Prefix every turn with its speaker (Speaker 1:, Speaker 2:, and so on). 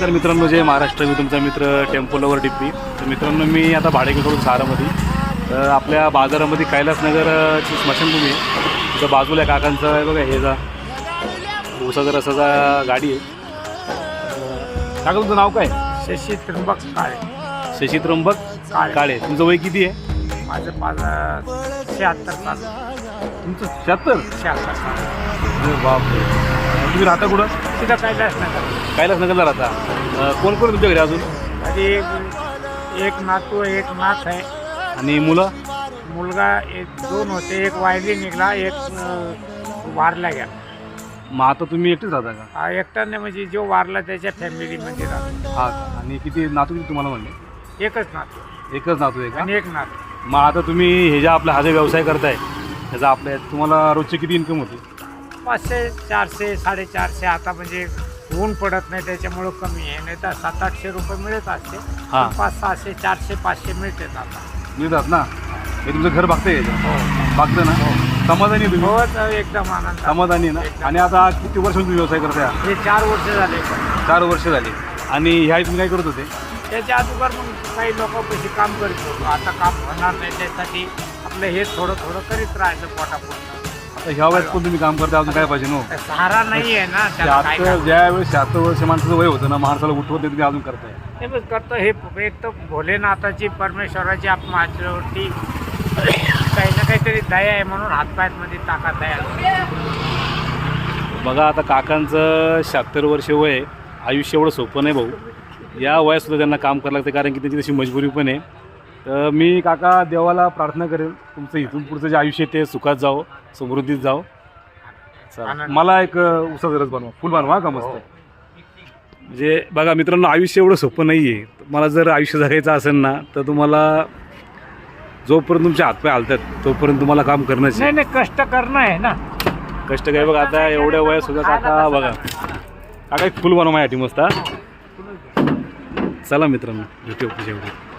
Speaker 1: नमस्कार मित्रांनो, जय महाराष्ट्र. मी तुमचा मित्र टेम्पो लवर डिप्पी. तर मित्रांनो, मी आता भाडे घेऊन शहरामध्ये. तर आपल्या बाजारामध्ये कैलासनगरची स्मशानभूमी आहे. तिथं बाजूला काकांचं आहे बघा, हे जा ऊसाचा रसाचा गाडी आहे. काका तुमचं नाव काय?
Speaker 2: शशी त्र्यंबक काळे.
Speaker 1: शशी त्र्यंबक काळे. तुमचं वय किती आहे?
Speaker 2: माझं 76 साल.
Speaker 1: तुमचं 76?
Speaker 2: 76 साल.
Speaker 1: अरे बापरे. तुम्ही राहता कुठं?
Speaker 2: तिथं कैलासनगर.
Speaker 1: कैलासनगरला राहता. कोण कोण तुमच्या घरी अजून?
Speaker 2: आणि एक नातू एक नाथ आहे.
Speaker 1: आणि मुलं?
Speaker 2: मुलगा 2 होते. एक वायली निघाला, एक वारला गेला.
Speaker 1: मग आता तुम्ही एकटेच राहता का?
Speaker 2: हा एकट्याने म्हणजे जो वारला त्याच्या फॅमिलीमध्ये राहतो.
Speaker 1: हा. आणि किती नातू किती तुम्हाला म्हणले?
Speaker 2: एकच नातू.
Speaker 1: एकच नातू आहे का?
Speaker 2: आणि एक नातू.
Speaker 1: मग आता तुम्ही हे ज्या आपला हा जो व्यवसाय करताय त्याचा आपल्या तुम्हाला रोजची किती इन्कम होती?
Speaker 2: 500, 400, 450. आता म्हणजे ऊन पडत नाही त्याच्यामुळं कमी आहे. नाही तर 700-800 रुपये मिळत असते.
Speaker 1: हां.
Speaker 2: 500-600, 400, 500 मिळतात आता.
Speaker 1: मिळतात ना? हे तुमचं घर बघताय याचं?
Speaker 2: हो.
Speaker 1: बघतं ना? समाधानी आहे तुम्ही?
Speaker 2: हो, एकदम आनंद.
Speaker 1: समाधानी आहे ना? आणि आता किती वर्ष तुम्ही व्यवसाय करताय?
Speaker 2: हे 4 वर्ष झाले.
Speaker 1: 4 वर्ष झाली. आणि ह्या तुम्ही काय करत होते?
Speaker 2: त्याच्या अगोदर मग काही लोकांपाशी काम करीत होतो. आता काम होणार नाही, त्यासाठी आपलं हे थोडं थोडं करीत राहायचं पोटापोट.
Speaker 1: आता ह्या वेळेस पण तुम्ही काम करता, अजून काय पाहिजे नो?
Speaker 2: सहारा नाही आहे ना त्याला काय करायचं.
Speaker 1: ज्यावेळेस 76 वर्ष माणसाचं वय होतं ना, माणसाला उठवत नाही, तुम्ही अजून करताय.
Speaker 2: हे बघ करतो. हे एक तर भोलेनाथाची परमेश्वराची माझ्यावरती काही ना काहीतरी दया आहे म्हणून हातपायामध्ये ताकद आहे.
Speaker 1: बघा आता काकांचं 76 वर्ष वय आहे. आयुष्य एवढं सोपं नाही भाऊ. या वयातसुद्धा त्यांना काम करावं लागतं, कारण की त्यांची तशी मजबुरी पण आहे. तर मी काका देवाला प्रार्थना करेन तुमचं इथून पुढचं जे आयुष्य ते सुखात जावं, समृद्धीत जावं. चला, मला एक उसाचा रस बनवा, फुल बनवा का मस्त. म्हणजे बघा मित्रांनो, आयुष्य एवढं सोपं नाही आहे. मला जर आयुष्य जगायचं असेल ना, तर तुम्हाला जोपर्यंत तुमचे हातपाय हालतात तोपर्यंत तुम्हाला काम करणंच आहे.
Speaker 2: नाही कष्ट करणं आहे ना.
Speaker 1: कष्ट काय बघा. आता एवढ्या वयात सुद्धा काका बघा, काका एक फुल बनवा माझ्यासाठी मस्त. चला मित्रांनो, भेटू पुढच्या व्हिडिओत.